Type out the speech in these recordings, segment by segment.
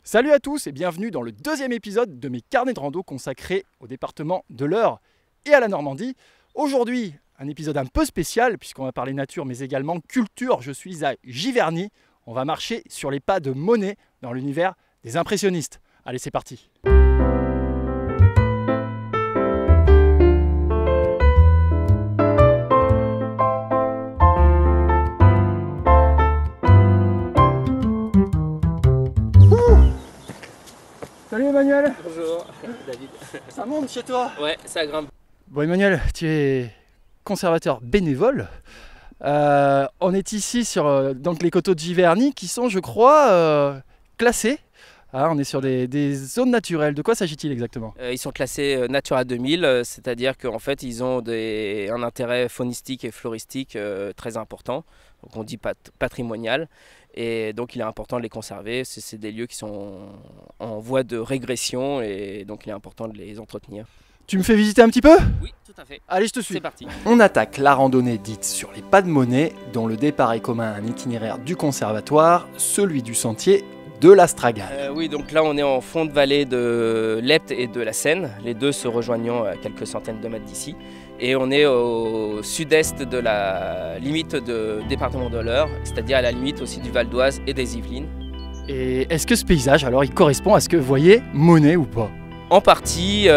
Salut à tous et bienvenue dans le deuxième épisode de mes carnets de rando consacrés au département de l'Eure et à la Normandie. Aujourd'hui, un épisode un peu spécial puisqu'on va parler nature mais également culture. Je suis à Giverny. On va marcher sur les pas de Monet dans l'univers des impressionnistes. Allez, c'est parti. Salut Emmanuel. Bonjour David. Ça monte chez toi? Ouais, ça grimpe. Bon Emmanuel, tu es conservateur bénévole. On est ici sur donc les coteaux de Giverny qui sont, je crois, classés. On est sur des zones naturelles. De quoi s'agit-il exactement? Ils sont classés Natura 2000, c'est-à-dire qu'en fait ils ont un intérêt faunistique et floristique très important. Donc on dit patrimonial. Et donc il est important de les conserver. C'est des lieux qui sont en voie de régression et donc il est important de les entretenir. Tu me fais visiter un petit peu? Oui, tout à fait. Allez, je te suis. C'est parti. On attaque la randonnée dite sur les pas de Monet, dont le départ est commun à un itinéraire du conservatoire, celui du sentier de l'Astragale. Oui, donc là on est en fond de vallée de l'Epte et de la Seine, les deux se rejoignant à quelques centaines de mètres d'ici. Et on est au sud-est de la limite du département de l'Eure, c'est-à-dire à la limite aussi du Val d'Oise et des Yvelines. Et est-ce que ce paysage, alors, il correspond à ce que voyait Monet ou pas? En partie,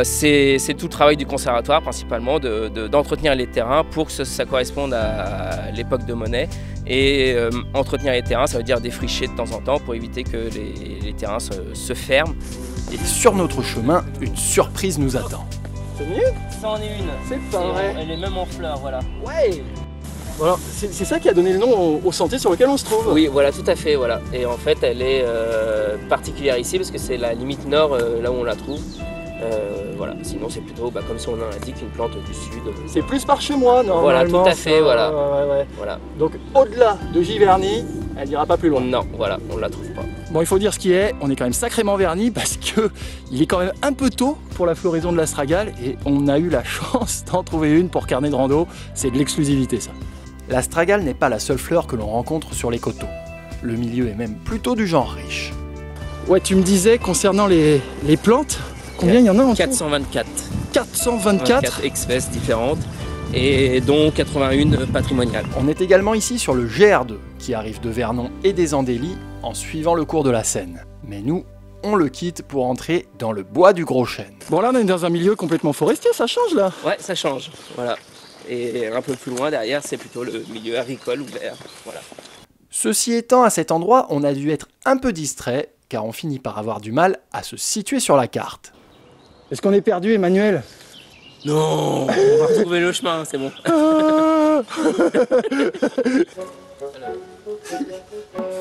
c'est tout le travail du conservatoire principalement, d'entretenir les terrains pour que ça corresponde à l'époque de Monet. Et entretenir les terrains, ça veut dire défricher de temps en temps pour éviter que les terrains se ferment. Et sur notre chemin, une surprise nous attend. C'est mieux? Ça en est une. C'est pas vrai. Elle est même en fleurs, voilà. Ouais. Voilà, c'est ça qui a donné le nom au sentier sur lequel on se trouve. Oui, voilà, tout à fait, voilà. Et en fait, elle est particulière ici parce que c'est la limite nord, là où on la trouve. Voilà. Sinon, c'est plutôt, comme son nom l'indique, une plante du sud. C'est plus par chez moi, normalement. Voilà, tout à fait, voilà. Ouais. Voilà. Donc, au-delà de Giverny, elle n'ira pas plus loin. Non, voilà, on ne la trouve pas. Bon, il faut dire ce qui est, on est quand même sacrément vernis parce que il est quand même un peu tôt pour la floraison de l'Astragale et on a eu la chance d'en trouver une pour carnet de rando. C'est de l'exclusivité, ça. L'Astragale n'est pas la seule fleur que l'on rencontre sur les coteaux. Le milieu est même plutôt du genre riche. Ouais, tu me disais concernant les plantes, combien il y en a en tout? 424. 424 espèces différentes et dont 81 patrimoniales. On est également ici sur le GR2 qui arrive de Vernon et des Andélies en suivant le cours de la Seine. Mais nous, on le quitte pour entrer dans le bois du Gros Chêne. Bon, là on est dans un milieu complètement forestier, ça change là. Ouais, ça change, voilà. Et un peu plus loin derrière, c'est plutôt le milieu agricole ou vert, voilà. Ceci étant, à cet endroit, on a dû être un peu distrait car on finit par avoir du mal à se situer sur la carte. Est-ce qu'on est perdu, Emmanuel? Non, on va retrouver le chemin, c'est bon.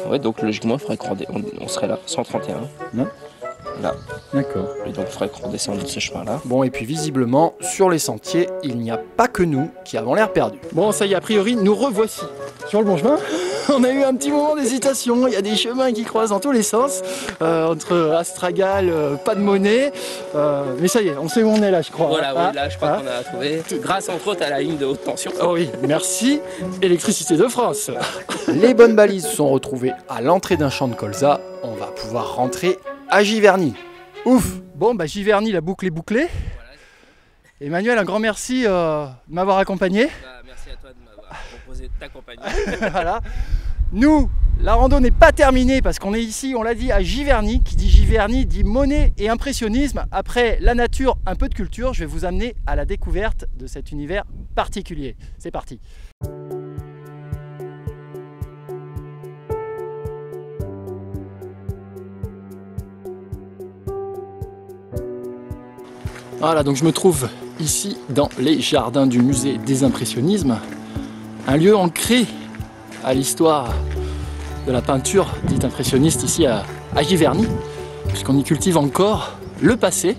Ouais, donc logiquement, il faudrait qu'on serait là, 131. Non. Là. D'accord. Et donc, il faudrait qu'on descende de ce chemin-là. Bon, et puis visiblement, sur les sentiers, il n'y a pas que nous qui avons l'air perdus. Bon, ça y est, a priori, nous revoici sur le bon chemin. On a eu un petit moment d'hésitation, il y a des chemins qui croisent dans tous les sens, entre Astragale, pas de Monet, mais ça y est, on sait où on est là, je crois. Voilà, oui, là, je crois qu'on a trouvé, grâce entre autres à la ligne de haute tension. Oh oui, merci, Électricité de France. Les bonnes balises sont retrouvées à l'entrée d'un champ de colza, on va pouvoir rentrer à Giverny. Ouf. Bon, Giverny, la boucle est bouclée. Voilà. Emmanuel, un grand merci de m'avoir accompagné. Merci à toi de m'avoir proposé de t'accompagner. Voilà. Nous, la rando n'est pas terminée parce qu'on est ici, on l'a dit, à Giverny. Qui dit Giverny dit Monet et impressionnisme. Après la nature, un peu de culture, je vais vous amener à la découverte de cet univers particulier. C'est parti. Voilà, donc je me trouve ici dans les jardins du musée des impressionnismes, un lieu ancré à l'histoire de la peinture dite impressionniste ici à Giverny, puisqu'on y cultive encore le passé,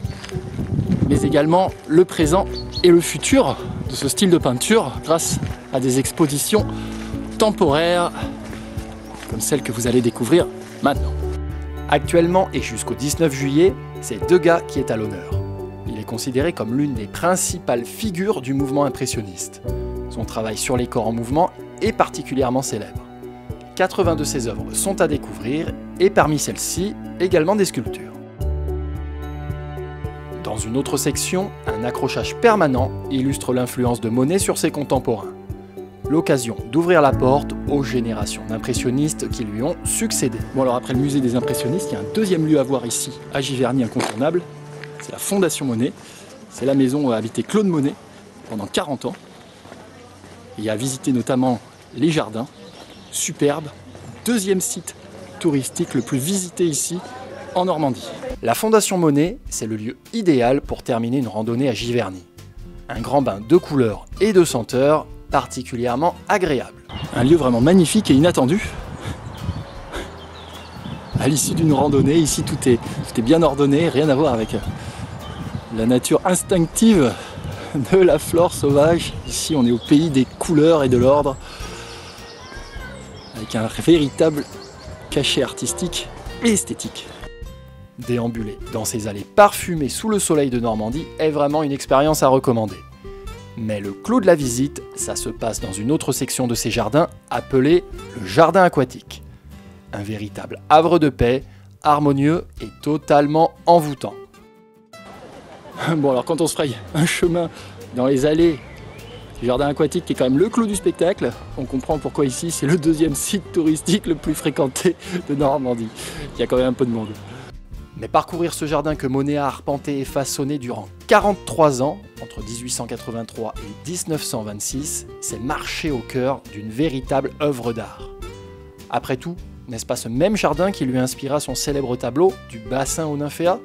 mais également le présent et le futur de ce style de peinture grâce à des expositions temporaires comme celle que vous allez découvrir maintenant. Actuellement et jusqu'au 19 juillet, c'est Degas qui est à l'honneur. Il est considéré comme l'une des principales figures du mouvement impressionniste. Son travail sur les corps en mouvement est particulièrement célèbre. 80 de ses œuvres sont à découvrir et parmi celles-ci, également des sculptures. Dans une autre section, un accrochage permanent illustre l'influence de Monet sur ses contemporains. L'occasion d'ouvrir la porte aux générations d'impressionnistes qui lui ont succédé. Bon alors après le musée des impressionnistes, il y a un deuxième lieu à voir ici, à Giverny incontournable, c'est la Fondation Monet. C'est la maison où a habité Claude Monet pendant 40 ans. Il y a à visiter notamment les jardins, superbes, deuxième site touristique le plus visité ici en Normandie. La Fondation Monet, c'est le lieu idéal pour terminer une randonnée à Giverny. Un grand bain de couleurs et de senteurs particulièrement agréable. Un lieu vraiment magnifique et inattendu. À l'issue d'une randonnée, ici tout est bien ordonné, rien à voir avec la nature instinctive de la flore sauvage. Ici on est au pays des couleurs et de l'ordre, avec un véritable cachet artistique et esthétique. Déambuler dans ces allées parfumées sous le soleil de Normandie est vraiment une expérience à recommander. Mais le clou de la visite, ça se passe dans une autre section de ces jardins, appelée le jardin aquatique. Un véritable havre de paix, harmonieux et totalement envoûtant. Bon alors quand on se fraye un chemin dans les allées du jardin aquatique qui est quand même le clou du spectacle, on comprend pourquoi ici c'est le deuxième site touristique le plus fréquenté de Normandie. Il y a quand même un peu de monde. Mais parcourir ce jardin que Monet a arpenté et façonné durant 43 ans, entre 1883 et 1926, c'est marcher au cœur d'une véritable œuvre d'art. Après tout, n'est-ce pas ce même jardin qui lui inspira son célèbre tableau du bassin aux nymphéas?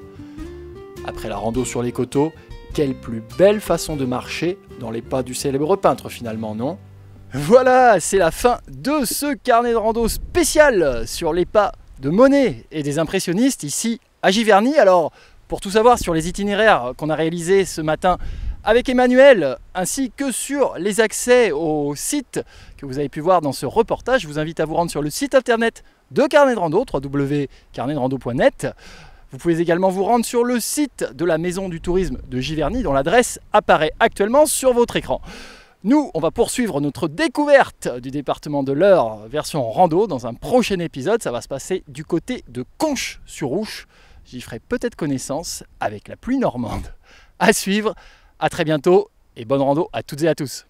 Après la rando sur les coteaux, quelle plus belle façon de marcher dans les pas du célèbre peintre finalement, non? Voilà, c'est la fin de ce carnet de rando spécial sur les pas de Monet et des impressionnistes ici à Giverny. Alors, pour tout savoir sur les itinéraires qu'on a réalisés ce matin avec Emmanuel, ainsi que sur les accès au site que vous avez pu voir dans ce reportage, je vous invite à vous rendre sur le site internet de Carnet de Rando, www.carnetderando.net. Vous pouvez également vous rendre sur le site de la Maison du Tourisme de Giverny, dont l'adresse apparaît actuellement sur votre écran. Nous, on va poursuivre notre découverte du département de l'Eure, version rando, dans un prochain épisode. Ça va se passer du côté de Conches-sur-Ouche. J'y ferai peut-être connaissance avec la pluie normande. À suivre, à très bientôt et bonne rando à toutes et à tous.